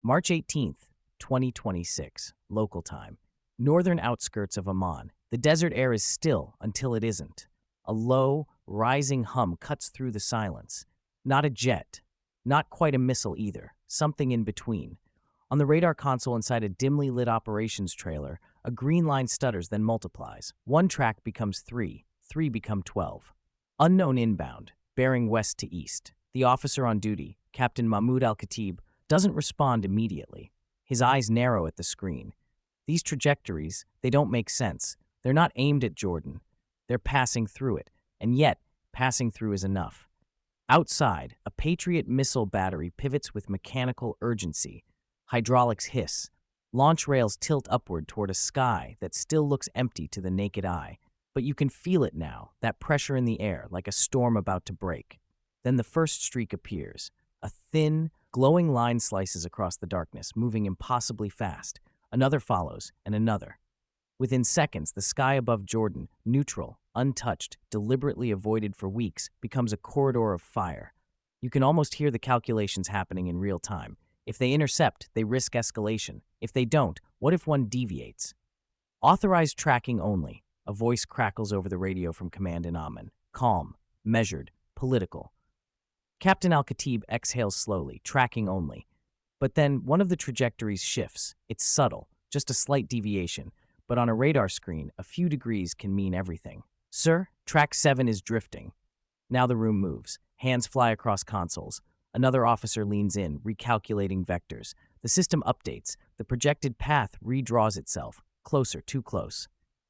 March 18th, 2026, local time. Northern outskirts of Amman. The desert air is still until it isn't. A low, rising hum cuts through the silence. Not a jet, not quite a missile either, something in between. On the radar console inside a dimly lit operations trailer, a green line stutters, then multiplies. One track becomes three, three become 12. Unknown inbound, bearing west to east. The officer on duty, Captain Mahmoud Al-Khatib, doesn't respond immediately. His eyes narrow at the screen. These trajectories, they don't make sense. They're not aimed at Jordan. They're passing through it, and yet, passing through is enough. Outside, a Patriot missile battery pivots with mechanical urgency. Hydraulics hiss. Launch rails tilt upward toward a sky that still looks empty to the naked eye. But you can feel it now, that pressure in the air, like a storm about to break. Then the first streak appears. A thin, glowing line slices across the darkness, moving impossibly fast. Another follows, and another. Within seconds, the sky above Jordan, neutral, untouched, deliberately avoided for weeks, becomes a corridor of fire. You can almost hear the calculations happening in real time. If they intercept, they risk escalation. If they don't, what if one deviates? Authorized tracking only. A voice crackles over the radio from command in Amman. Calm, measured, political. Captain Al-Khatib exhales slowly, tracking only. But then one of the trajectories shifts. It's subtle, just a slight deviation. But on a radar screen, a few degrees can mean everything. Sir, track 7 is drifting. Now the room moves. Hands fly across consoles. Another officer leans in, recalculating vectors. The system updates. The projected path redraws itself. Closer, too close.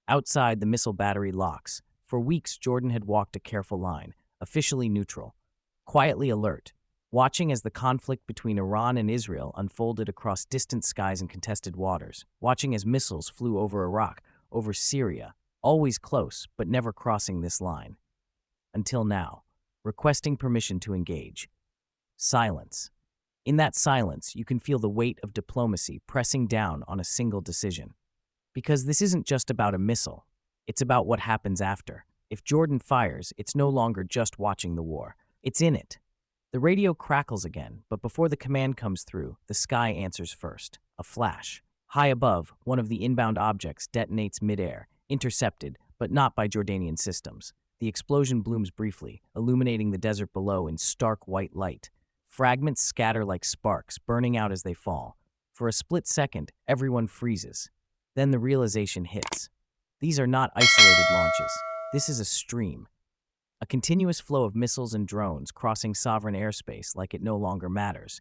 Outside, the missile battery locks. For weeks, Jordan had walked a careful line, officially neutral. Quietly alert, watching as the conflict between Iran and Israel unfolded across distant skies and contested waters, watching as missiles flew over Iraq, over Syria, always close but never crossing this line. Until now, requesting permission to engage. Silence. In that silence, you can feel the weight of diplomacy pressing down on a single decision. Because this isn't just about a missile, it's about what happens after. If Jordan fires, it's no longer just watching the war. It's in it. The radio crackles again, but before the command comes through, the sky answers first. A flash. High above, one of the inbound objects detonates midair, intercepted, but not by Jordanian systems. The explosion blooms briefly, illuminating the desert below in stark white light. Fragments scatter like sparks, burning out as they fall. For a split second, everyone freezes. Then the realization hits. These are not isolated launches. This is a stream. A continuous flow of missiles and drones crossing sovereign airspace like it no longer matters.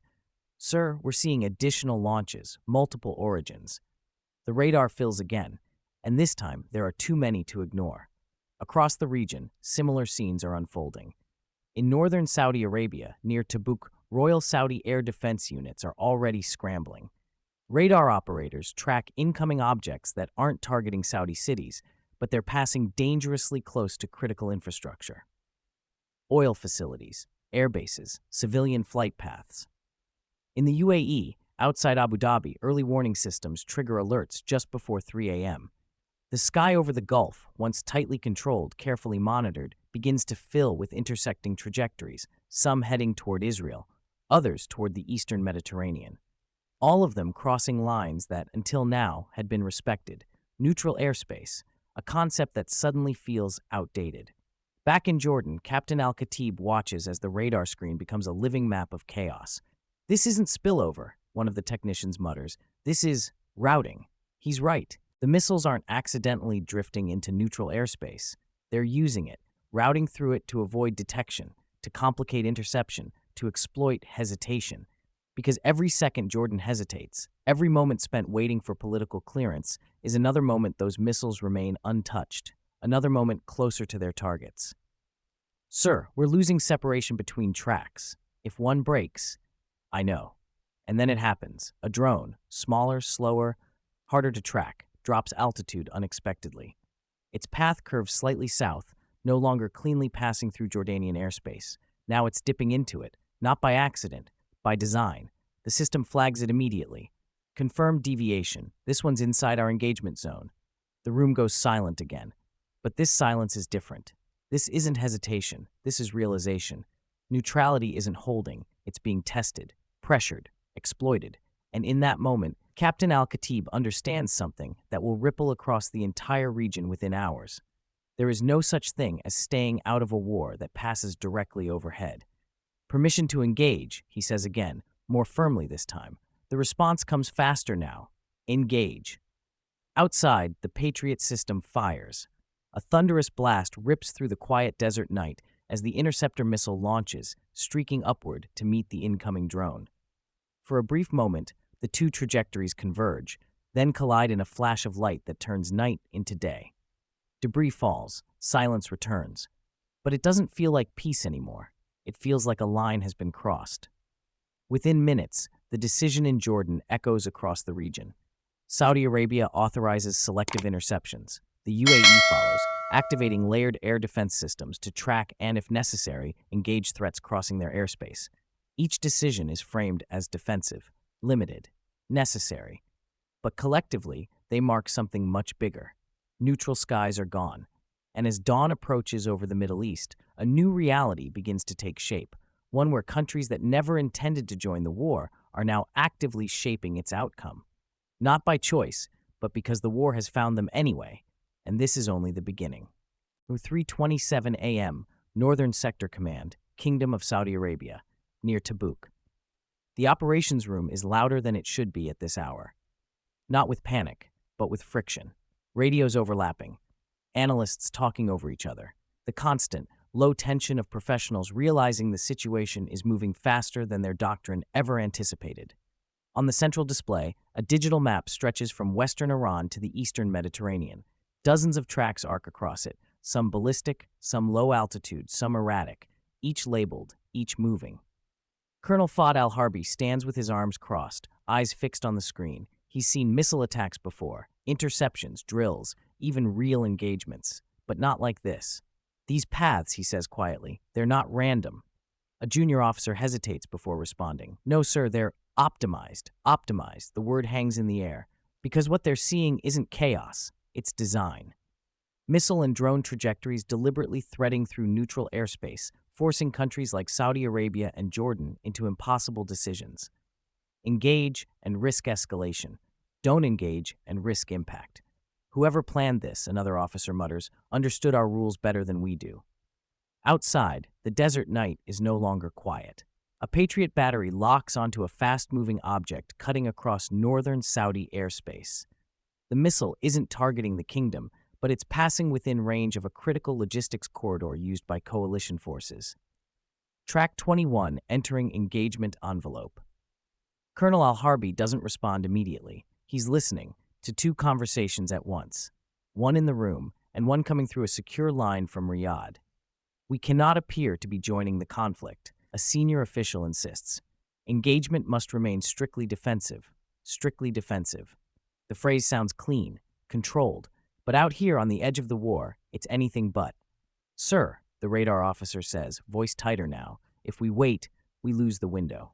Sir, we're seeing additional launches, multiple origins. The radar fills again, and this time there are too many to ignore. Across the region, similar scenes are unfolding. In northern Saudi Arabia, near Tabuk, Royal Saudi Air Defense units are already scrambling. Radar operators track incoming objects that aren't targeting Saudi cities, but they're passing dangerously close to critical infrastructure. Oil facilities, air bases, civilian flight paths. In the UAE, outside Abu Dhabi, early warning systems trigger alerts just before 3 a.m. The sky over the Gulf, once tightly controlled, carefully monitored, begins to fill with intersecting trajectories, some heading toward Israel, others toward the eastern Mediterranean. All of them crossing lines that, until now, had been respected. Neutral airspace, a concept that suddenly feels outdated. Back in Jordan, Captain Al-Khatib watches as the radar screen becomes a living map of chaos. This isn't spillover, one of the technicians mutters. This is routing. He's right. The missiles aren't accidentally drifting into neutral airspace. They're using it, routing through it to avoid detection, to complicate interception, to exploit hesitation. Because every second Jordan hesitates, every moment spent waiting for political clearance, is another moment those missiles remain untouched, another moment closer to their targets. Sir, we're losing separation between tracks. If one breaks, I know. And then it happens. A drone, smaller, slower, harder to track, drops altitude unexpectedly. Its path curves slightly south, no longer cleanly passing through Jordanian airspace. Now it's dipping into it, not by accident, by design. The system flags it immediately. Confirmed deviation. This one's inside our engagement zone. The room goes silent again. But this silence is different. This isn't hesitation. This is realization. Neutrality isn't holding. It's being tested, pressured, exploited. And in that moment, Captain Al-Khatib understands something that will ripple across the entire region within hours. There is no such thing as staying out of a war that passes directly overhead. Permission to engage, he says again, more firmly this time. The response comes faster now. Engage. Outside, the Patriot system fires. A thunderous blast rips through the quiet desert night as the interceptor missile launches, streaking upward to meet the incoming drone. For a brief moment, the two trajectories converge, then collide in a flash of light that turns night into day. Debris falls, silence returns. But it doesn't feel like peace anymore. It feels like a line has been crossed. Within minutes, the decision in Jordan echoes across the region. Saudi Arabia authorizes selective interceptions. The UAE follows, activating layered air defense systems to track and, if necessary, engage threats crossing their airspace. Each decision is framed as defensive, limited, necessary. But collectively, they mark something much bigger. Neutral skies are gone. And as dawn approaches over the Middle East, a new reality begins to take shape, one where countries that never intended to join the war are now actively shaping its outcome. Not by choice, but because the war has found them anyway, and this is only the beginning. 3:27 a.m., Northern Sector Command, Kingdom of Saudi Arabia, near Tabuk. The operations room is louder than it should be at this hour. Not with panic, but with friction. Radios overlapping. Analysts talking over each other. The constant, low tension of professionals realizing the situation is moving faster than their doctrine ever anticipated. On the central display, a digital map stretches from western Iran to the eastern Mediterranean. Dozens of tracks arc across it, some ballistic, some low altitude, some erratic, each labeled, each moving. Colonel Fahd al-Harbi stands with his arms crossed, eyes fixed on the screen. He's seen missile attacks before, interceptions, drills, even real engagements, but not like this. These paths, he says quietly, they're not random. A junior officer hesitates before responding. No, sir, they're optimized. Optimized, the word hangs in the air, because what they're seeing isn't chaos, it's design. Missile and drone trajectories deliberately threading through neutral airspace, forcing countries like Saudi Arabia and Jordan into impossible decisions. Engage and risk escalation. Don't engage and risk impact. Whoever planned this, another officer mutters, understood our rules better than we do. Outside, the desert night is no longer quiet. A Patriot battery locks onto a fast-moving object cutting across northern Saudi airspace. The missile isn't targeting the kingdom, but it's passing within range of a critical logistics corridor used by coalition forces. Track 21 entering engagement envelope. Colonel al-Harbi doesn't respond immediately. He's listening to two conversations at once, one in the room and one coming through a secure line from Riyadh. We cannot appear to be joining the conflict, a senior official insists. Engagement must remain strictly defensive. Strictly defensive. The phrase sounds clean, controlled, but out here on the edge of the war, it's anything but. Sir, the radar officer says, voice tighter now, if we wait, we lose the window.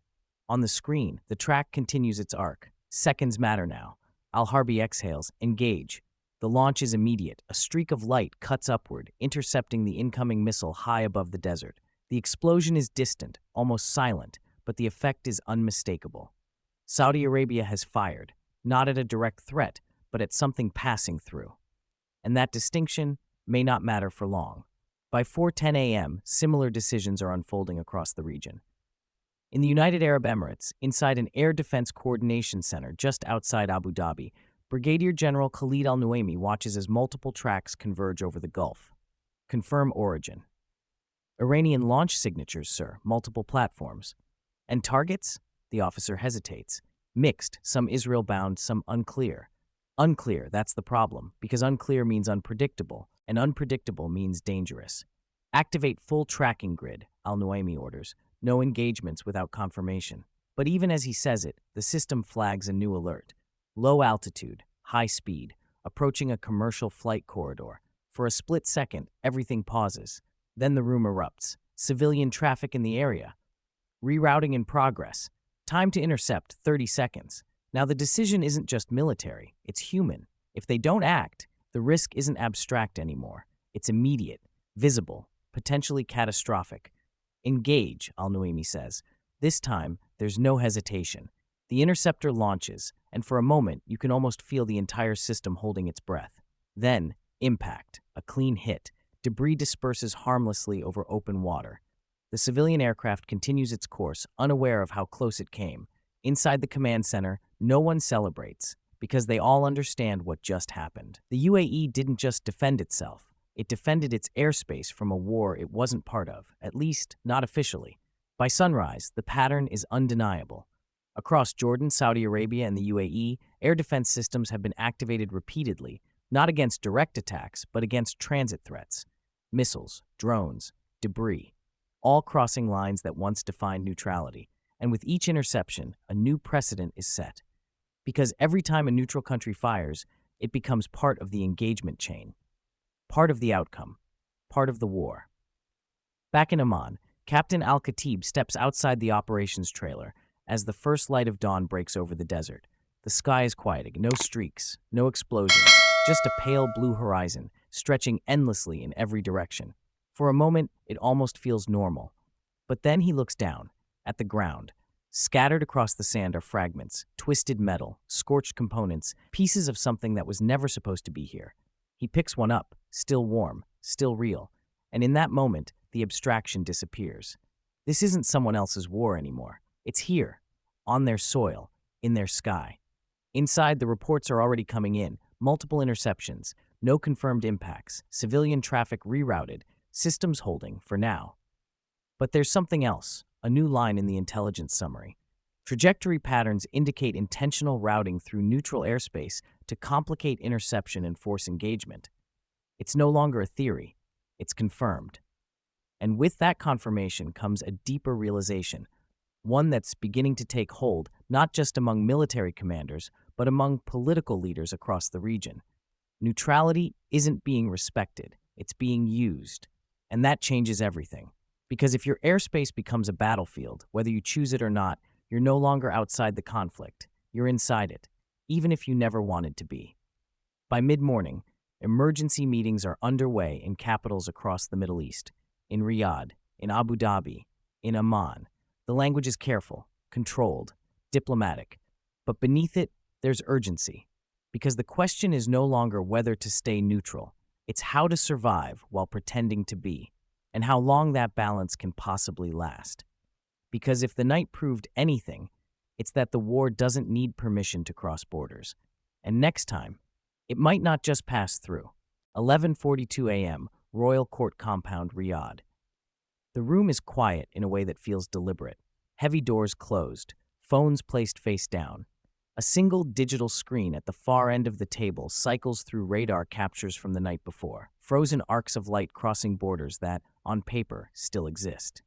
On the screen, the track continues its arc. Seconds matter now. Al-Harbi exhales, engage. The launch is immediate. A streak of light cuts upward, intercepting the incoming missile high above the desert. The explosion is distant, almost silent, but the effect is unmistakable. Saudi Arabia has fired, not at a direct threat, but at something passing through. And that distinction may not matter for long. By 4:10 a.m., similar decisions are unfolding across the region. In the United Arab Emirates, inside an Air Defense Coordination Center just outside Abu Dhabi, Brigadier General Khalid al-Nuaimi watches as multiple tracks converge over the Gulf. Confirm origin. Iranian launch signatures, sir, multiple platforms. And targets? The officer hesitates. Mixed, some Israel-bound, some unclear. Unclear, that's the problem, because unclear means unpredictable, and unpredictable means dangerous. Activate full tracking grid, al-Nuaimi orders. No engagements without confirmation. But even as he says it, the system flags a new alert. Low altitude, high speed, approaching a commercial flight corridor. For a split second, everything pauses. Then the room erupts. Civilian traffic in the area. Rerouting in progress. Time to intercept, 30 seconds. Now the decision isn't just military, it's human. If they don't act, the risk isn't abstract anymore. It's immediate, visible, potentially catastrophic. Engage, al-Nuaimi says. This time, there's no hesitation. The interceptor launches, and for a moment you can almost feel the entire system holding its breath. Then, impact, a clean hit. Debris disperses harmlessly over open water. The civilian aircraft continues its course, unaware of how close it came. Inside the command center, no one celebrates, because they all understand what just happened. The UAE didn't just defend itself, it defended its airspace from a war it wasn't part of, at least not officially. By sunrise, the pattern is undeniable. Across Jordan, Saudi Arabia, and the UAE, air defense systems have been activated repeatedly, not against direct attacks, but against transit threats. Missiles, drones, debris, all crossing lines that once defined neutrality. And with each interception, a new precedent is set. Because every time a neutral country fires, it becomes part of the engagement chain, part of the outcome, part of the war. Back in Amman, Captain Al-Khatib steps outside the operations trailer as the first light of dawn breaks over the desert. The sky is quiet, no streaks, no explosions, just a pale blue horizon stretching endlessly in every direction. For a moment, it almost feels normal. But then he looks down, at the ground. Scattered across the sand are fragments, twisted metal, scorched components, pieces of something that was never supposed to be here. He picks one up, still warm, still real, and in that moment, the abstraction disappears. This isn't someone else's war anymore. It's here, on their soil, in their sky. Inside, the reports are already coming in, multiple interceptions, no confirmed impacts, civilian traffic rerouted, systems holding for now. But there's something else, a new line in the intelligence summary. Trajectory patterns indicate intentional routing through neutral airspace to complicate interception and force engagement. It's no longer a theory, it's confirmed. And with that confirmation comes a deeper realization, one that's beginning to take hold not just among military commanders, but among political leaders across the region. Neutrality isn't being respected, it's being used. And that changes everything. Because if your airspace becomes a battlefield, whether you choose it or not, you're no longer outside the conflict. You're inside it, even if you never wanted to be. By mid-morning, emergency meetings are underway in capitals across the Middle East, in Riyadh, in Abu Dhabi, in Amman. The language is careful, controlled, diplomatic. But beneath it, there's urgency. Because the question is no longer whether to stay neutral. It's how to survive while pretending to be, and how long that balance can possibly last. Because if the night proved anything, it's that the war doesn't need permission to cross borders. And next time, it might not just pass through. 11:42 a.m., Royal Court Compound, Riyadh. The room is quiet in a way that feels deliberate. Heavy doors closed, phones placed face down. A single digital screen at the far end of the table cycles through radar captures from the night before, frozen arcs of light crossing borders that, on paper, still exist.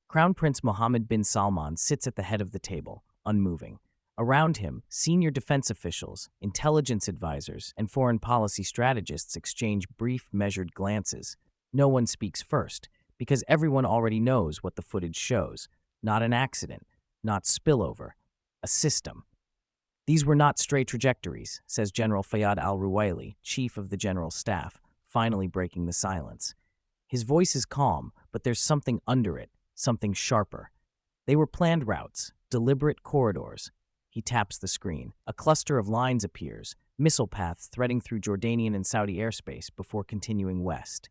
Crown Prince Mohammed bin Salman sits at the head of the table, unmoving. Around him, senior defense officials, intelligence advisors, and foreign policy strategists exchange brief, measured glances. No one speaks first, because everyone already knows what the footage shows. Not an accident, not spillover, a system. These were not stray trajectories, says General Fayyad al-Ruwaili, chief of the general staff, finally breaking the silence. His voice is calm, but there's something under it, something sharper. They were planned routes, deliberate corridors. He taps the screen. A cluster of lines appears, missile paths threading through Jordanian and Saudi airspace before continuing west.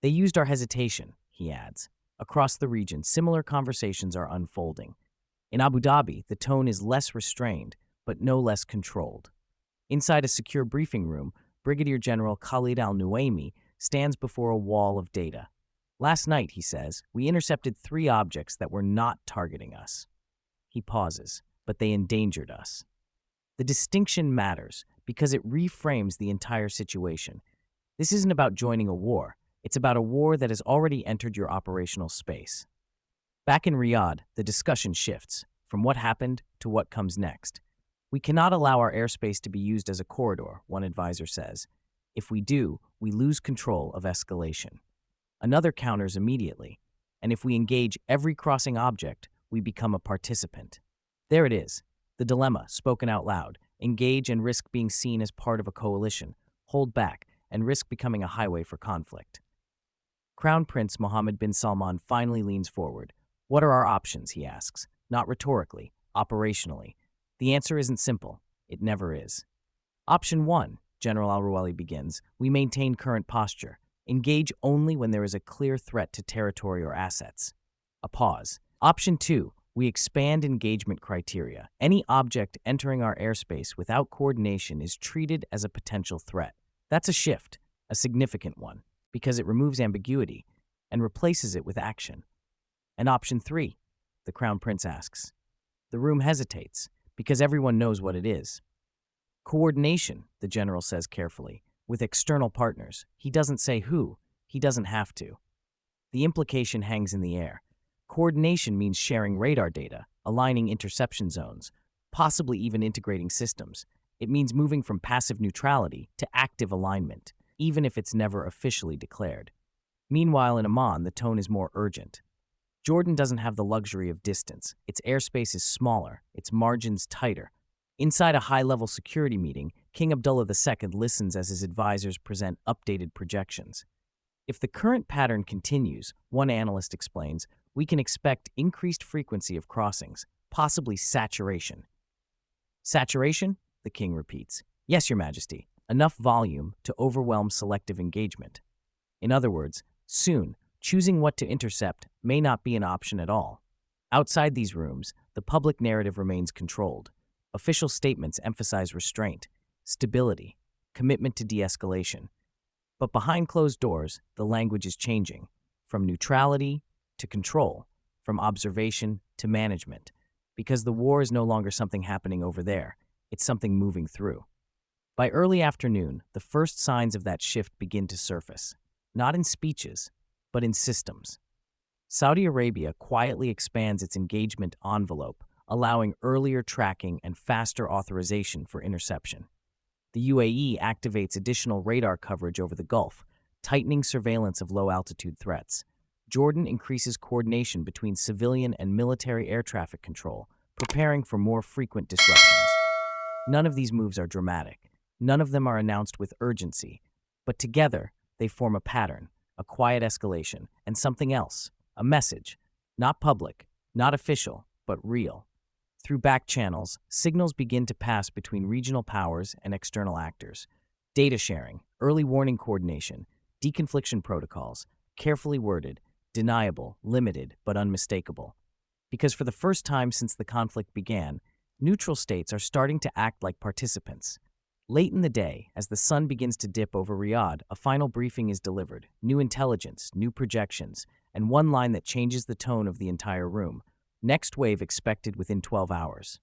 They used our hesitation, he adds. Across the region, similar conversations are unfolding. In Abu Dhabi, the tone is less restrained, but no less controlled. Inside a secure briefing room, Brigadier General Khalid al-Nuaimi stands before a wall of data. Last night, he says, we intercepted 3 objects that were not targeting us. He pauses, but they endangered us. The distinction matters because it reframes the entire situation. This isn't about joining a war. It's about a war that has already entered your operational space. Back in Riyadh, the discussion shifts from what happened to what comes next. We cannot allow our airspace to be used as a corridor, one advisor says. If we do, we lose control of escalation. Another counters immediately. And if we engage every crossing object, we become a participant. There it is, the dilemma, spoken out loud. Engage and risk being seen as part of a coalition. Hold back and risk becoming a highway for conflict. Crown Prince Mohammed bin Salman finally leans forward. What are our options, he asks, not rhetorically, operationally. The answer isn't simple. It never is. Option 1, General Al-Rawali begins, we maintain current posture. Engage only when there is a clear threat to territory or assets. A pause. Option 2, we expand engagement criteria. Any object entering our airspace without coordination is treated as a potential threat. That's a shift, a significant one, because it removes ambiguity and replaces it with action. And option 3, the Crown Prince asks. The room hesitates, because everyone knows what it is. Coordination, the general says carefully, with external partners. He doesn't say who. He doesn't have to. The implication hangs in the air. Coordination means sharing radar data, aligning interception zones, possibly even integrating systems. It means moving from passive neutrality to active alignment, even if it's never officially declared. Meanwhile, in Oman, the tone is more urgent. Jordan doesn't have the luxury of distance. Its airspace is smaller, its margins tighter. Inside a high-level security meeting, King Abdullah II listens as his advisors present updated projections. If the current pattern continues, one analyst explains, we can expect increased frequency of crossings, possibly saturation. Saturation? The king repeats. Yes, Your Majesty. Enough volume to overwhelm selective engagement. In other words, soon, choosing what to intercept may not be an option at all. Outside these rooms, the public narrative remains controlled. Official statements emphasize restraint, stability, commitment to de-escalation. But behind closed doors, the language is changing, from neutrality to control, from observation to management, because the war is no longer something happening over there, it's something moving through. By early afternoon, the first signs of that shift begin to surface, not in speeches, but in systems. Saudi Arabia quietly expands its engagement envelope, allowing earlier tracking and faster authorization for interception. The UAE activates additional radar coverage over the Gulf, tightening surveillance of low-altitude threats. Jordan increases coordination between civilian and military air traffic control, preparing for more frequent disruptions. None of these moves are dramatic. None of them are announced with urgency. But together, they form a pattern, a quiet escalation, and something else, a message, not public, not official, but real. Through back channels, signals begin to pass between regional powers and external actors. Data sharing, early warning coordination, deconfliction protocols, carefully worded, deniable, limited, but unmistakable. Because for the first time since the conflict began, neutral states are starting to act like participants. Late in the day, as the sun begins to dip over Riyadh, a final briefing is delivered, new intelligence, new projections, and one line that changes the tone of the entire room. Next wave expected within 12 hours.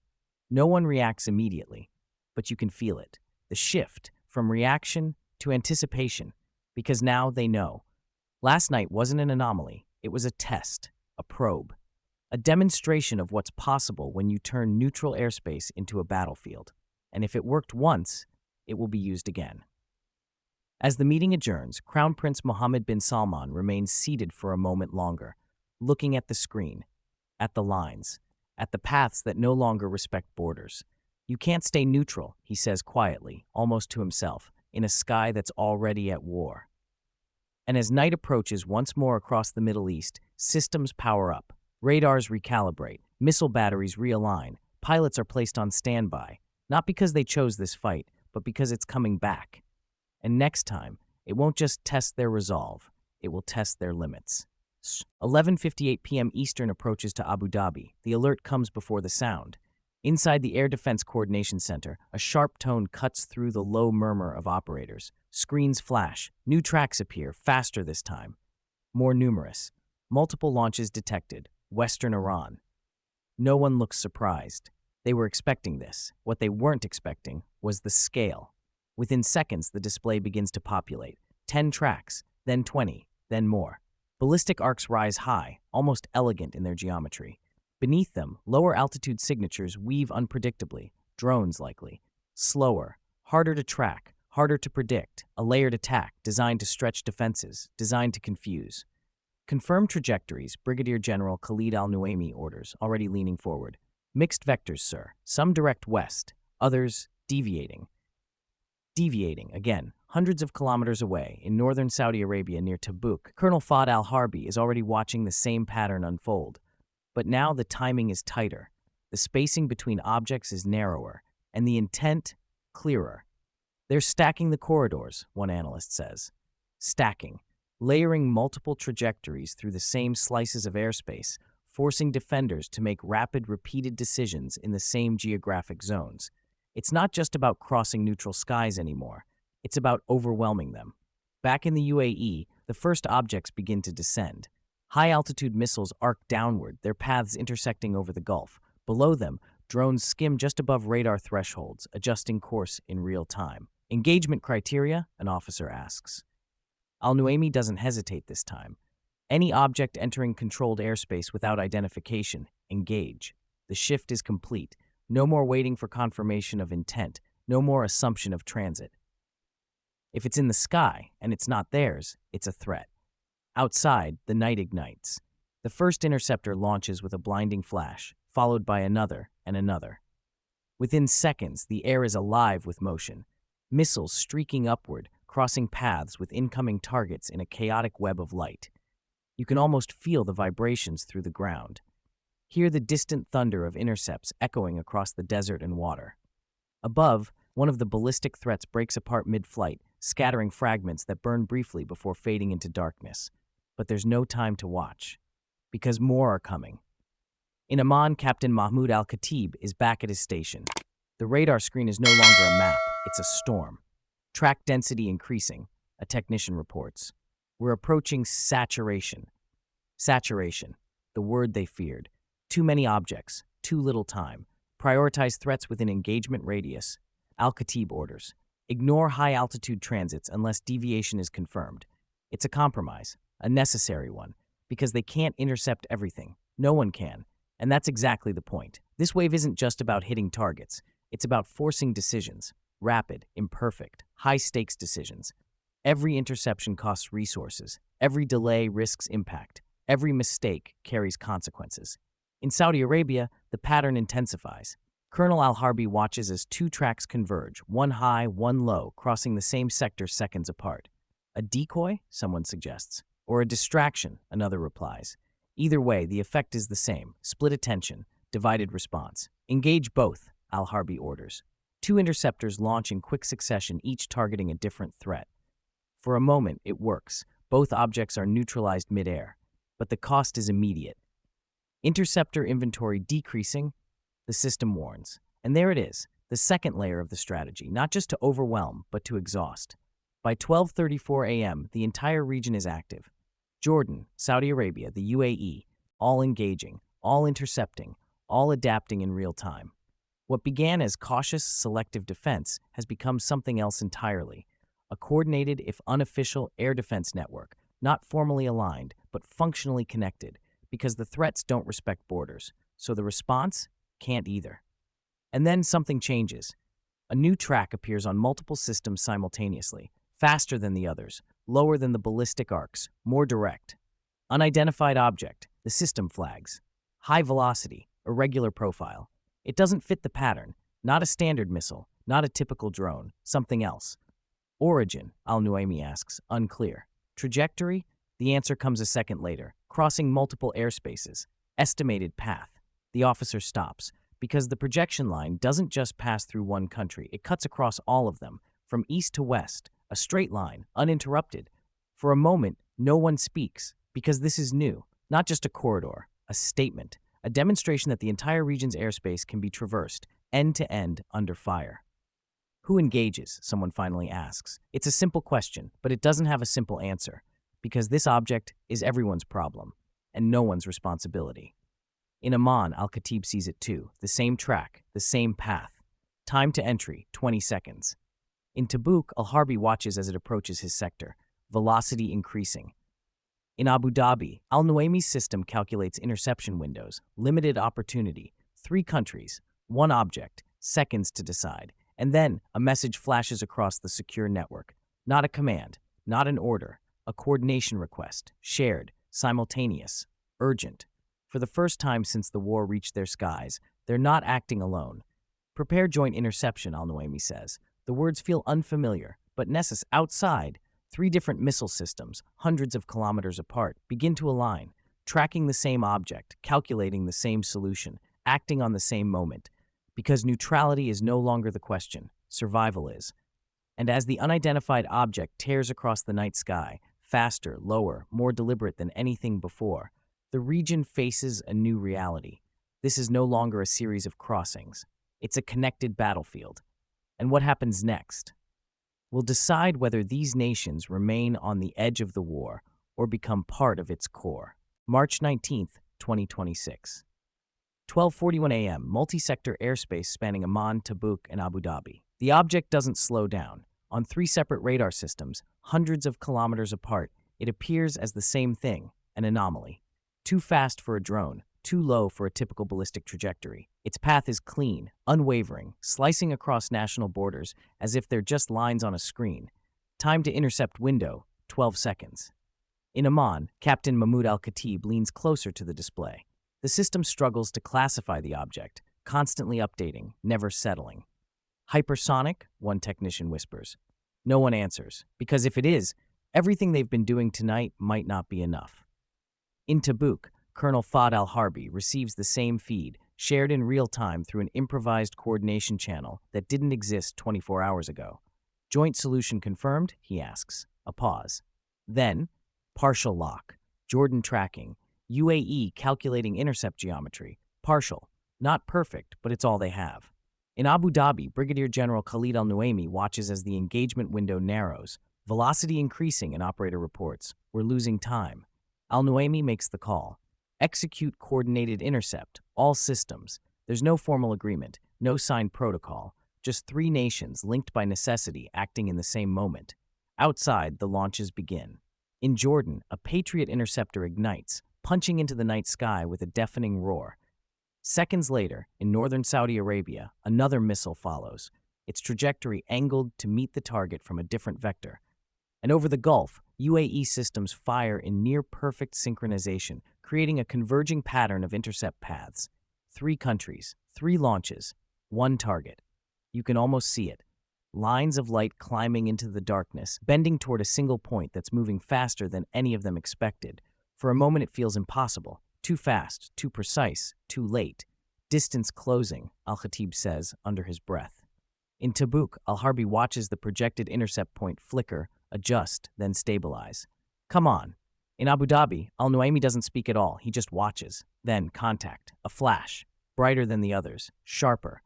No one reacts immediately, but you can feel it. The shift from reaction to anticipation, because now they know. Last night wasn't an anomaly, it was a test, a probe, a demonstration of what's possible when you turn neutral airspace into a battlefield. And if it worked once, it will be used again. As the meeting adjourns, Crown Prince Mohammed bin Salman remains seated for a moment longer, looking at the screen, at the lines, at the paths that no longer respect borders. You can't stay neutral, he says quietly, almost to himself, in a sky that's already at war. And as night approaches once more across the Middle East, systems power up, radars recalibrate, missile batteries realign, pilots are placed on standby, not because they chose this fight, but because it's coming back. And next time, it won't just test their resolve, it will test their limits. 11:58 p.m. Eastern approaches to Abu Dhabi. The alert comes before the sound. Inside the Air Defense Coordination Center, a sharp tone cuts through the low murmur of operators. Screens flash. New tracks appear, faster this time. More numerous. Multiple launches detected. Western Iran. No one looks surprised. They were expecting this. What they weren't expecting was the scale. Within seconds, the display begins to populate. 10 tracks, then 20, then more. Ballistic arcs rise high, almost elegant in their geometry. Beneath them, lower altitude signatures weave unpredictably, drones likely. Slower, harder to track, harder to predict, a layered attack designed to stretch defenses, designed to confuse. Confirmed trajectories, Brigadier General Khalid al-Nuaimi orders, already leaning forward. Mixed vectors, sir. Some direct west, others deviating. Deviating, again, hundreds of kilometers away, in northern Saudi Arabia near Tabuk, Colonel Fahd al-Harbi is already watching the same pattern unfold. But now the timing is tighter. The spacing between objects is narrower, and the intent clearer. They're stacking the corridors, one analyst says. Stacking, layering multiple trajectories through the same slices of airspace, forcing defenders to make rapid, repeated decisions in the same geographic zones. It's not just about crossing neutral skies anymore. It's about overwhelming them. Back in the UAE, the first objects begin to descend. High-altitude missiles arc downward, their paths intersecting over the Gulf. Below them, drones skim just above radar thresholds, adjusting course in real time. Engagement criteria? An officer asks. Al-Nuaimi doesn't hesitate this time. Any object entering controlled airspace without identification, engage. The shift is complete. No more waiting for confirmation of intent. No more assumption of transit. If it's in the sky and it's not theirs, it's a threat. Outside, the night ignites. The first interceptor launches with a blinding flash, followed by another and another. Within seconds, the air is alive with motion. Missiles streaking upward, crossing paths with incoming targets in a chaotic web of light. You can almost feel the vibrations through the ground. Hear the distant thunder of intercepts echoing across the desert and water. Above, one of the ballistic threats breaks apart mid-flight, scattering fragments that burn briefly before fading into darkness. But there's no time to watch, because more are coming. In Amman, Captain Mahmoud Al-Khatib is back at his station. The radar screen is no longer a map, it's a storm. Track density increasing, a technician reports. We're approaching saturation. Saturation, the word they feared. Too many objects, too little time. Prioritize threats within engagement radius. Al-Khatib orders. Ignore high-altitude transits unless deviation is confirmed. It's a compromise, a necessary one, because they can't intercept everything. No one can. And that's exactly the point. This wave isn't just about hitting targets. It's about forcing decisions. Rapid, imperfect, high-stakes decisions. Every interception costs resources. Every delay risks impact. Every mistake carries consequences. In Saudi Arabia, the pattern intensifies. Colonel Al-Harbi watches as two tracks converge, one high, one low, crossing the same sector seconds apart. A decoy, someone suggests, or a distraction, another replies. Either way, the effect is the same. Split attention, divided response. Engage both, Al-Harbi orders. Two interceptors launch in quick succession, each targeting a different threat. For a moment, it works. Both objects are neutralized mid-air. But the cost is immediate. Interceptor inventory decreasing, the system warns. And there it is, the second layer of the strategy, not just to overwhelm, but to exhaust. By 12:34 a.m., the entire region is active. Jordan, Saudi Arabia, the UAE, all engaging, all intercepting, all adapting in real time. What began as cautious, selective defense has become something else entirely. A coordinated, if unofficial, air defense network, not formally aligned, but functionally connected, because the threats don't respect borders. So the response can't either. And then something changes. A new track appears on multiple systems simultaneously, faster than the others, lower than the ballistic arcs, more direct. Unidentified object, the system flags. High velocity, irregular profile. It doesn't fit the pattern, not a standard missile, not a typical drone, something else. Origin, Al-Nuaimi asks, unclear. Trajectory? The answer comes a second later, crossing multiple airspaces. Estimated path. The officer stops, because the projection line doesn't just pass through one country, it cuts across all of them, from east to west, a straight line, uninterrupted. For a moment, no one speaks, because this is new, not just a corridor, a statement, a demonstration that the entire region's airspace can be traversed, end to end, under fire. Who engages? Someone finally asks. It's a simple question, but it doesn't have a simple answer, because this object is everyone's problem, and no one's responsibility. In Amman, Al-Khatib sees it too, the same track, the same path. Time to entry, 20 seconds. In Tabuk, Al-Harbi watches as it approaches his sector, velocity increasing. In Abu Dhabi, Al-Nuaimi's system calculates interception windows, limited opportunity, 3 countries, 1 object, seconds to decide, and then a message flashes across the secure network. Not a command, not an order, a coordination request, shared, simultaneous, urgent. For the first time since the war reached their skies, they're not acting alone. Prepare joint interception, Al-Nuaimi says. The words feel unfamiliar, but outside, 3 different missile systems, hundreds of kilometers apart, begin to align, tracking the same object, calculating the same solution, acting on the same moment. Because neutrality is no longer the question, survival is. And as the unidentified object tears across the night sky, faster, lower, more deliberate than anything before, the region faces a new reality. This is no longer a series of crossings. It's a connected battlefield. And what happens next will decide whether these nations remain on the edge of the war or become part of its core. March 19th, 2026. 12:41 a.m., multi-sector airspace spanning Amman, Tabuk, and Abu Dhabi. The object doesn't slow down. On 3 separate radar systems, hundreds of kilometers apart, it appears as the same thing, an anomaly. Too fast for a drone, too low for a typical ballistic trajectory. Its path is clean, unwavering, slicing across national borders as if they're just lines on a screen. Time to intercept window, 12 seconds. In Amman, Captain Mahmoud Al-Khatib leans closer to the display. The system struggles to classify the object, constantly updating, never settling. Hypersonic? One technician whispers. No one answers, because if it is, everything they've been doing tonight might not be enough. In Tabuk, Colonel Fahd al-Harbi receives the same feed, shared in real time through an improvised coordination channel that didn't exist 24 hours ago. Joint solution confirmed? He asks. A pause. Then, partial lock, Jordan tracking, UAE calculating intercept geometry. Partial. Not perfect, but it's all they have. In Abu Dhabi, Brigadier General Khalid al-Nuaimi watches as the engagement window narrows, velocity increasing in operator reports. We're losing time. Al-Nuaimi makes the call. Execute coordinated intercept, all systems. There's no formal agreement, no signed protocol, just 3 nations linked by necessity acting in the same moment. Outside, the launches begin. In Jordan, a Patriot interceptor ignites, punching into the night sky with a deafening roar. Seconds later, in northern Saudi Arabia, another missile follows, its trajectory angled to meet the target from a different vector. And over the Gulf, UAE systems fire in near-perfect synchronization, creating a converging pattern of intercept paths. 3 countries, 3 launches, 1 target. You can almost see it. Lines of light climbing into the darkness, bending toward a single point that's moving faster than any of them expected. For a moment it feels impossible. Too fast, too precise, too late. Distance closing, Al-Khatib says under his breath. In Tabuk, Al-Harbi watches the projected intercept point flicker, adjust, then stabilize. Come on. In Abu Dhabi, Al-Nuaimi doesn't speak at all. He just watches. Then contact. A flash. Brighter than the others. Sharper.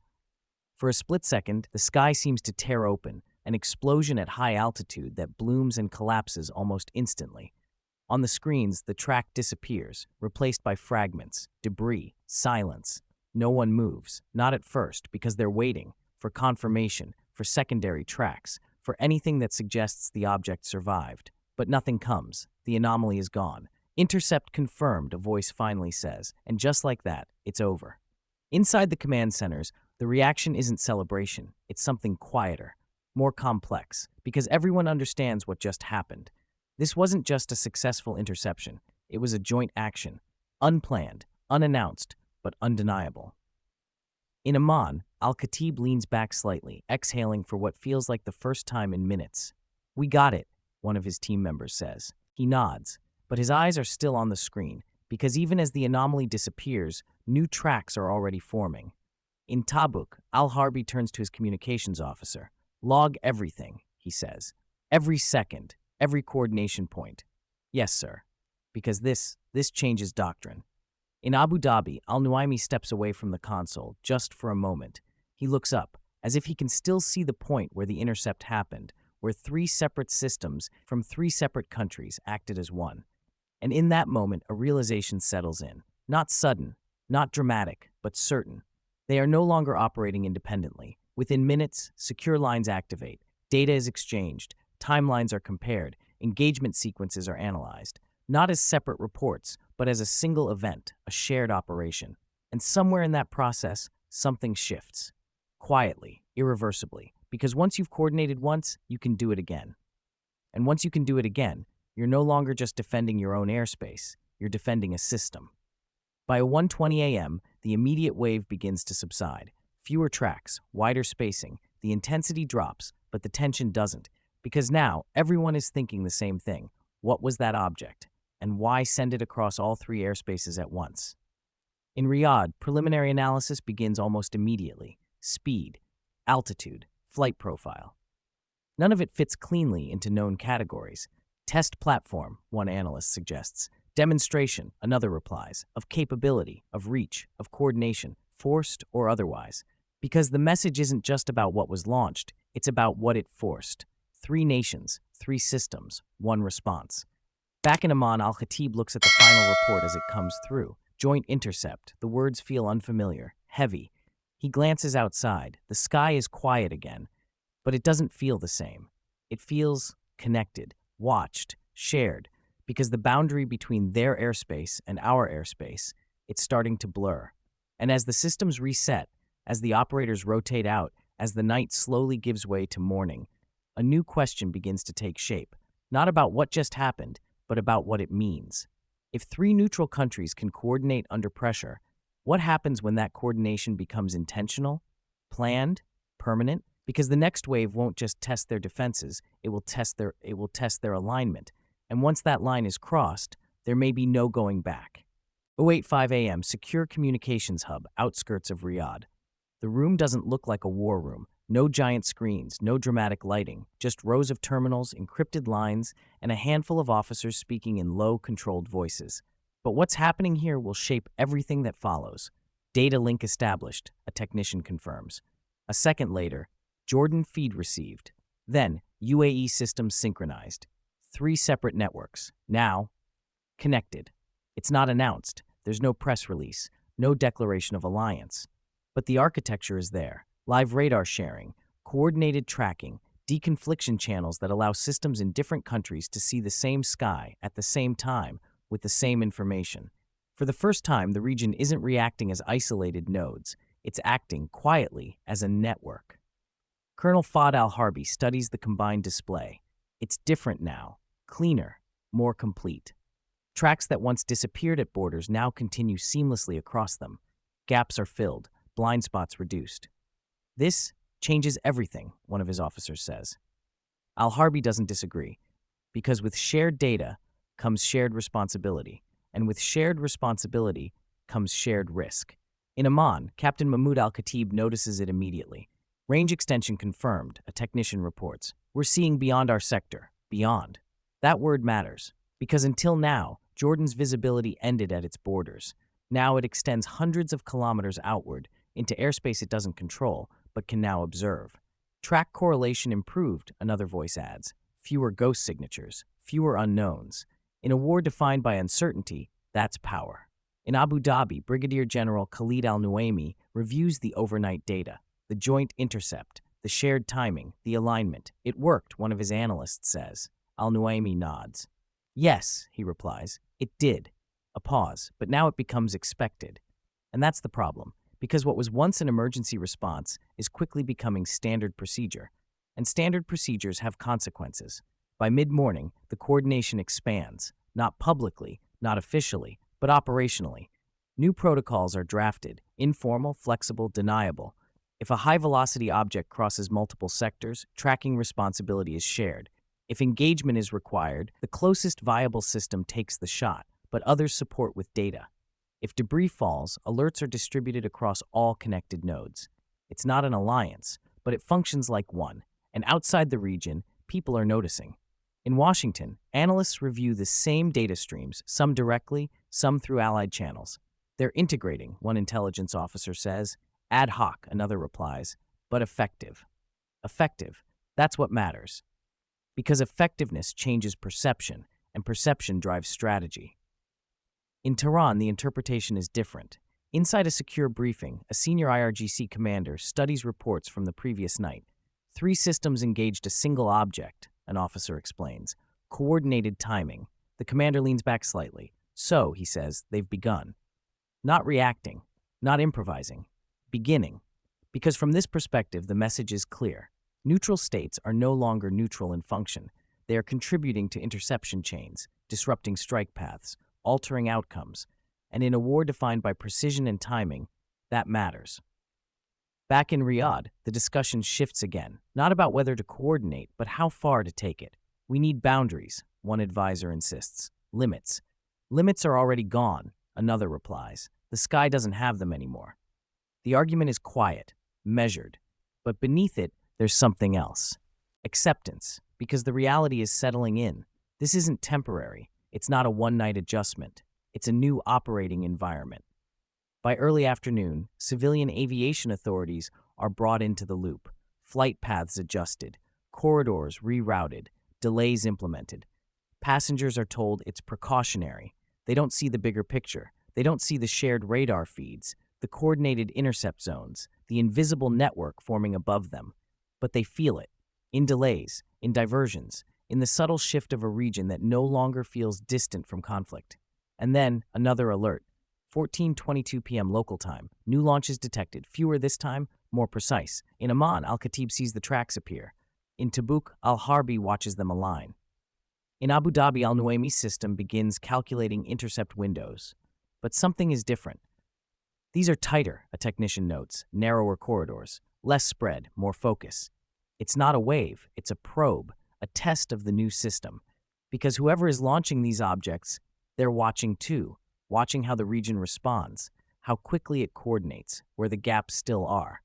For a split second, the sky seems to tear open, an explosion at high altitude that blooms and collapses almost instantly. On the screens, the track disappears, replaced by fragments, debris, silence. No one moves, not at first, because they're waiting for confirmation, for secondary tracks, for anything that suggests the object survived. But nothing comes. The anomaly is gone. Intercept confirmed, a voice finally says, and just like that, it's over. Inside the command centers, the reaction isn't celebration. It's something quieter, more complex, because everyone understands what just happened. This wasn't just a successful interception. It was a joint action, unplanned, unannounced, but undeniable. In Amman, Al-Khatib leans back slightly, exhaling for what feels like the first time in minutes. We got it, one of his team members says. He nods, but his eyes are still on the screen, because even as the anomaly disappears, new tracks are already forming. In Tabuk, Al-Harbi turns to his communications officer. Log everything, he says. Every second, every coordination point. Yes, sir. Because this changes doctrine. In Abu Dhabi, Al-Nuaimi steps away from the console, just for a moment. He looks up, as if he can still see the point where the intercept happened, where 3 separate systems from 3 separate countries acted as one. And in that moment, a realization settles in. Not sudden, not dramatic, but certain. They are no longer operating independently. Within minutes, secure lines activate, data is exchanged, timelines are compared, engagement sequences are analyzed, not as separate reports, but as a single event, a shared operation. And somewhere in that process, something shifts. Quietly, irreversibly, because once you've coordinated once, you can do it again. And once you can do it again, you're no longer just defending your own airspace, you're defending a system. By 1:20 a.m., the immediate wave begins to subside. Fewer tracks, wider spacing, the intensity drops, but the tension doesn't, because now everyone is thinking the same thing. What was that object? And why send it across all 3 airspaces at once? In Riyadh, preliminary analysis begins almost immediately. Speed, altitude, flight profile. None of it fits cleanly into known categories. Test platform, one analyst suggests. Demonstration, another replies. Of capability, of reach, of coordination, forced or otherwise. Because the message isn't just about what was launched, it's about what it forced. 3 nations, 3 systems, 1 response. Back in Amman, Al-Khatib looks at the final report as it comes through. Joint intercept. The words feel unfamiliar, heavy. He glances outside. The sky is quiet again, but it doesn't feel the same. It feels connected, watched, shared, because the boundary between their airspace and our airspace, it's starting to blur. And as the systems reset, as the operators rotate out, as the night slowly gives way to morning, a new question begins to take shape, not about what just happened, but about what it means. If 3 neutral countries can coordinate under pressure, what happens when that coordination becomes intentional, planned, permanent? Because the next wave won't just test their defenses, it will test their alignment. And once that line is crossed, there may be no going back. 085 a.m., secure communications hub, outskirts of Riyadh. The room doesn't look like a war room. No giant screens, no dramatic lighting, just rows of terminals, encrypted lines, and a handful of officers speaking in low, controlled voices. But what's happening here will shape everything that follows. Data link established, a technician confirms. A second later, Jordan feed received. Then, UAE systems synchronized. 3 separate networks, now connected. It's not announced. There's no press release, no declaration of alliance. But the architecture is there. Live radar sharing, coordinated tracking, deconfliction channels that allow systems in different countries to see the same sky at the same time with the same information. For the first time, the region isn't reacting as isolated nodes. It's acting quietly as a network. Colonel Fahd al-Harbi studies the combined display. It's different now, cleaner, more complete. Tracks that once disappeared at borders now continue seamlessly across them. Gaps are filled, blind spots reduced. This changes everything, one of his officers says. Al-Harbi doesn't disagree, because with shared data comes shared responsibility, and with shared responsibility comes shared risk. In Amman, Captain Mahmoud Al-Khatib notices it immediately. Range extension confirmed, a technician reports. We're seeing beyond our sector, beyond. That word matters, because until now, Jordan's visibility ended at its borders. Now it extends hundreds of kilometers outward, into airspace it doesn't control, but can now observe. Track correlation improved, another voice adds. Fewer ghost signatures, fewer unknowns. In a war defined by uncertainty, that's power. In Abu Dhabi, Brigadier General Khalid al-Nuaimi reviews the overnight data, the joint intercept, the shared timing, the alignment. It worked, one of his analysts says. Al-Nuaimi nods. Yes, he replies, it did. A pause, but now it becomes expected. And that's the problem. Because what was once an emergency response is quickly becoming standard procedure. And standard procedures have consequences. By mid-morning, the coordination expands, not publicly, not officially, but operationally. New protocols are drafted, informal, flexible, deniable. If a high-velocity object crosses multiple sectors, tracking responsibility is shared. If engagement is required, the closest viable system takes the shot, but others support with data. If debris falls, alerts are distributed across all connected nodes. It's not an alliance, but it functions like one, and outside the region, people are noticing. In Washington, analysts review the same data streams, some directly, some through allied channels. They're integrating, one intelligence officer says. Ad hoc, another replies, but effective. Effective, that's what matters. Because effectiveness changes perception, and perception drives strategy. In Tehran, the interpretation is different. Inside a secure briefing, a senior IRGC commander studies reports from the previous night. 3 systems engaged a single object, an officer explains. Coordinated timing. The commander leans back slightly. So, he says, they've begun. Not reacting, not improvising. Beginning. Because from this perspective, the message is clear. Neutral states are no longer neutral in function. They are contributing to interception chains, disrupting strike paths, altering outcomes, and in a war defined by precision and timing, that matters. Back in Riyadh, the discussion shifts again, not about whether to coordinate, but how far to take it. We need boundaries, one advisor insists. Limits. Limits are already gone, another replies. The sky doesn't have them anymore. The argument is quiet, measured, but beneath it, there's something else. Acceptance, because the reality is settling in. This isn't temporary. It's not a one-night adjustment. It's a new operating environment. By early afternoon, civilian aviation authorities are brought into the loop, flight paths adjusted, corridors rerouted, delays implemented. Passengers are told it's precautionary. They don't see the bigger picture. They don't see the shared radar feeds, the coordinated intercept zones, the invisible network forming above them. But they feel it, in delays, in diversions, in the subtle shift of a region that no longer feels distant from conflict. And then, another alert. 14:22 p.m. local time. New launches detected. Fewer this time, more precise. In Amman, Al-Khatib sees the tracks appear. In Tabuk, Al-Harbi watches them align. In Abu Dhabi, Al-Nuaimi's system begins calculating intercept windows. But something is different. These are tighter, a technician notes, narrower corridors, less spread, more focus. It's not a wave, it's a probe, a test of the new system. Because whoever is launching these objects, they're watching too, watching how the region responds, how quickly it coordinates, where the gaps still are.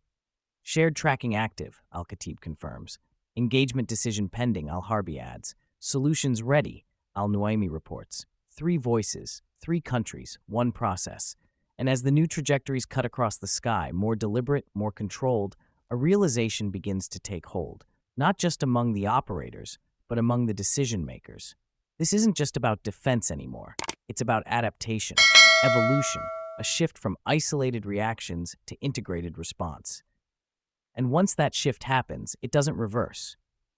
Shared tracking active, Al-Khatib confirms. Engagement decision pending, Al-Harbi adds. Solutions ready, Al-Nuaimi reports. 3 voices, 3 countries, 1 process. And as the new trajectories cut across the sky, more deliberate, more controlled, a realization begins to take hold, not just among the operators, but among the decision makers. This isn't just about defense anymore. It's about adaptation, evolution, a shift from isolated reactions to integrated response. And once that shift happens, it doesn't reverse.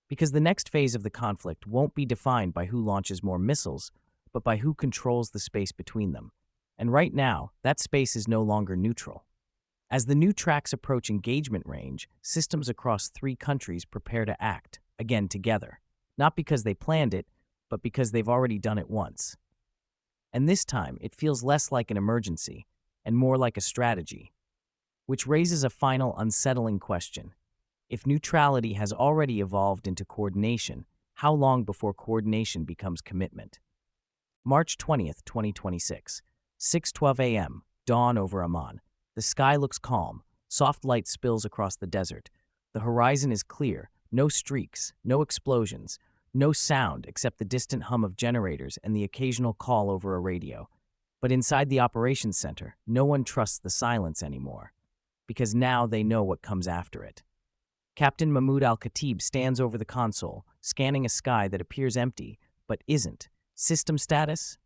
Because the next phase of the conflict won't be defined by who launches more missiles, but by who controls the space between them. And right now, that space is no longer neutral. As the new tracks approach engagement range, systems across 3 countries prepare to act, again together. Not because they planned it, but because they've already done it once. And this time, it feels less like an emergency, and more like a strategy. Which raises a final unsettling question. If neutrality has already evolved into coordination, how long before coordination becomes commitment? March 20th, 2026. 6:12 a.m., dawn over Amman. The sky looks calm. Soft light spills across the desert. The horizon is clear. No streaks, no explosions, no sound except the distant hum of generators and the occasional call over a radio. But inside the operations center, no one trusts the silence anymore, because now they know what comes after it. Captain Mahmoud Al-Khatib stands over the console, scanning a sky that appears empty, but isn't. System status?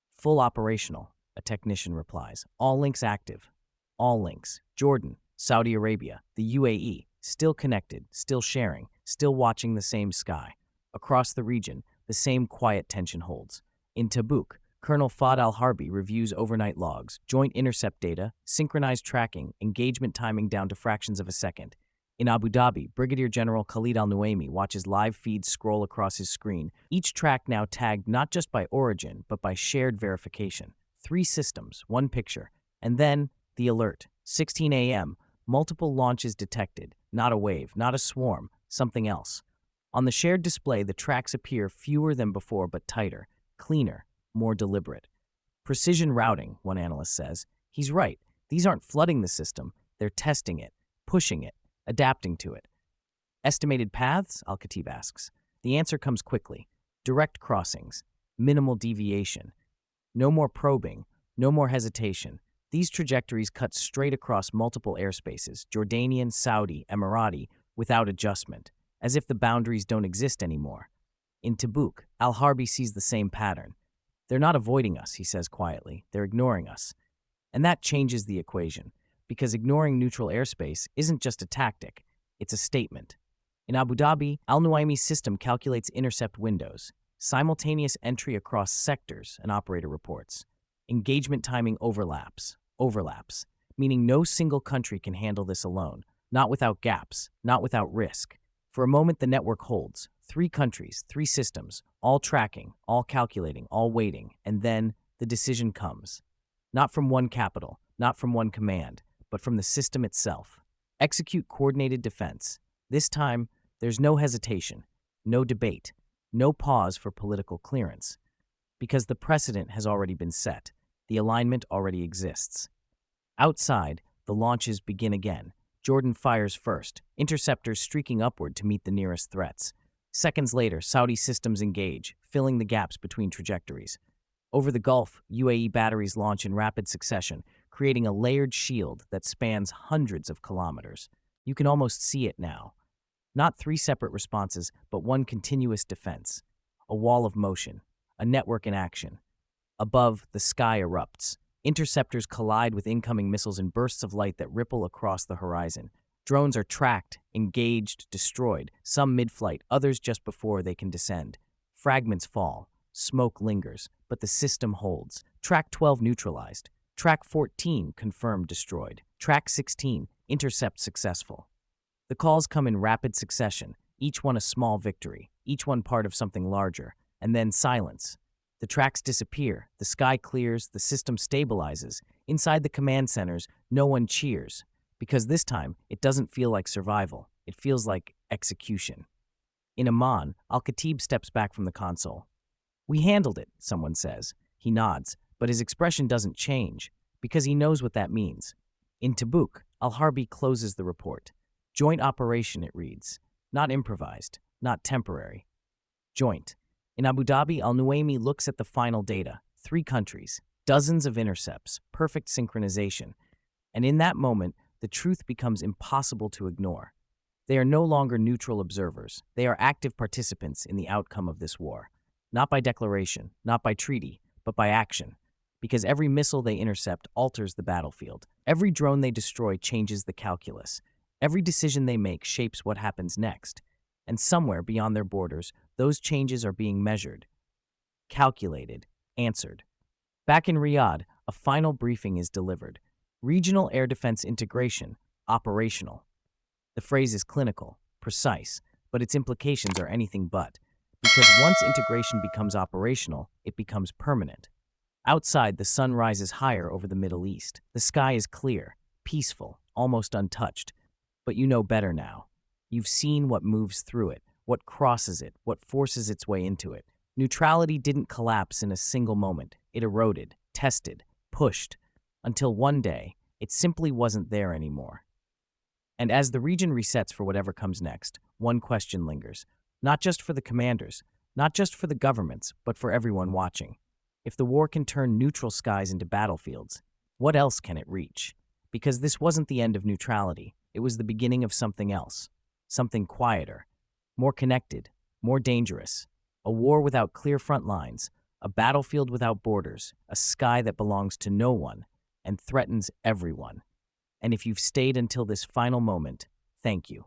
Full operational, a technician replies. All links active. All links. Jordan, Saudi Arabia, the UAE, still connected, still sharing, still watching the same sky. Across the region, the same quiet tension holds. In Tabuk, Colonel Fahd al-Harbi reviews overnight logs, joint intercept data, synchronized tracking, engagement timing down to fractions of a second. In Abu Dhabi, Brigadier General Khalid al-Nuaimi watches live feeds scroll across his screen, each track now tagged not just by origin, but by shared verification. 3 systems, 1 picture. And then, the alert. 16 a.m., multiple launches detected. Not a wave, not a swarm, something else. On the shared display, the tracks appear fewer than before but tighter, cleaner, more deliberate. Precision routing, one analyst says. He's right. These aren't flooding the system. They're testing it, pushing it, adapting to it. Estimated paths? Al-Khatib asks. The answer comes quickly. Direct crossings, minimal deviation. No more probing, no more hesitation. These trajectories cut straight across multiple airspaces, Jordanian, Saudi, Emirati, without adjustment, as if the boundaries don't exist anymore. In Tabuk, Al-Harbi sees the same pattern. They're not avoiding us, he says quietly. They're ignoring us. And that changes the equation, because ignoring neutral airspace isn't just a tactic, it's a statement. In Abu Dhabi, Al-Nuaimi's system calculates intercept windows, simultaneous entry across sectors, an operator reports. Engagement timing overlaps, meaning no single country can handle this alone, not without gaps, not without risk. For a moment, the network holds. 3 countries, 3 systems, all tracking, all calculating, all waiting, and then the decision comes. Not from one capital, not from one command, but from the system itself. Execute coordinated defense. This time, there's no hesitation, no debate, no pause for political clearance, because the precedent has already been set. The alignment already exists. Outside, the launches begin again. Jordan fires first, interceptors streaking upward to meet the nearest threats. Seconds later, Saudi systems engage, filling the gaps between trajectories. Over the Gulf, UAE batteries launch in rapid succession, creating a layered shield that spans hundreds of kilometers. You can almost see it now. Not three separate responses, but one continuous defense. A wall of motion, a network in action. Above, the sky erupts. Interceptors collide with incoming missiles in bursts of light that ripple across the horizon. Drones are tracked, engaged, destroyed, some mid-flight, others just before they can descend. Fragments fall, smoke lingers, but the system holds. Track 12 neutralized. Track 14 confirmed destroyed. Track 16, intercept successful. The calls come in rapid succession, each one a small victory, each one part of something larger, and then silence. The tracks disappear, the sky clears, the system stabilizes. Inside the command centers, no one cheers, because this time it doesn't feel like survival, it feels like execution. In Amman, Al-Khatib steps back from the console. "We handled it," someone says. He nods, but his expression doesn't change, because he knows what that means. In Tabuk, Al-Harbi closes the report. Joint operation, it reads. Not improvised, not temporary. Joint. In Abu Dhabi, Al-Nuaimi looks at the final data. 3 countries, dozens of intercepts, perfect synchronization. And in that moment, the truth becomes impossible to ignore. They are no longer neutral observers. They are active participants in the outcome of this war. Not by declaration, not by treaty, but by action. Because every missile they intercept alters the battlefield. Every drone they destroy changes the calculus. Every decision they make shapes what happens next. And somewhere beyond their borders, those changes are being measured, calculated, answered. Back in Riyadh, a final briefing is delivered. Regional air defense integration, operational. The phrase is clinical, precise, but its implications are anything but. Because once integration becomes operational, it becomes permanent. Outside, the sun rises higher over the Middle East. The sky is clear, peaceful, almost untouched. But you know better now. You've seen what moves through it, what crosses it, what forces its way into it. Neutrality didn't collapse in a single moment. It eroded, tested, pushed, until one day, it simply wasn't there anymore. And as the region resets for whatever comes next, one question lingers. Not just for the commanders, not just for the governments, but for everyone watching. If the war can turn neutral skies into battlefields, what else can it reach? Because this wasn't the end of neutrality. It was the beginning of something else. Something quieter, more connected, more dangerous. A war without clear front lines, a battlefield without borders, a sky that belongs to no one and threatens everyone. And if you've stayed until this final moment, thank you.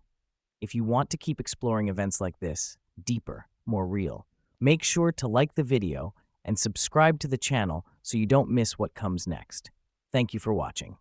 If you want to keep exploring events like this, deeper, more real, make sure to like the video and subscribe to the channel so you don't miss what comes next. Thank you for watching.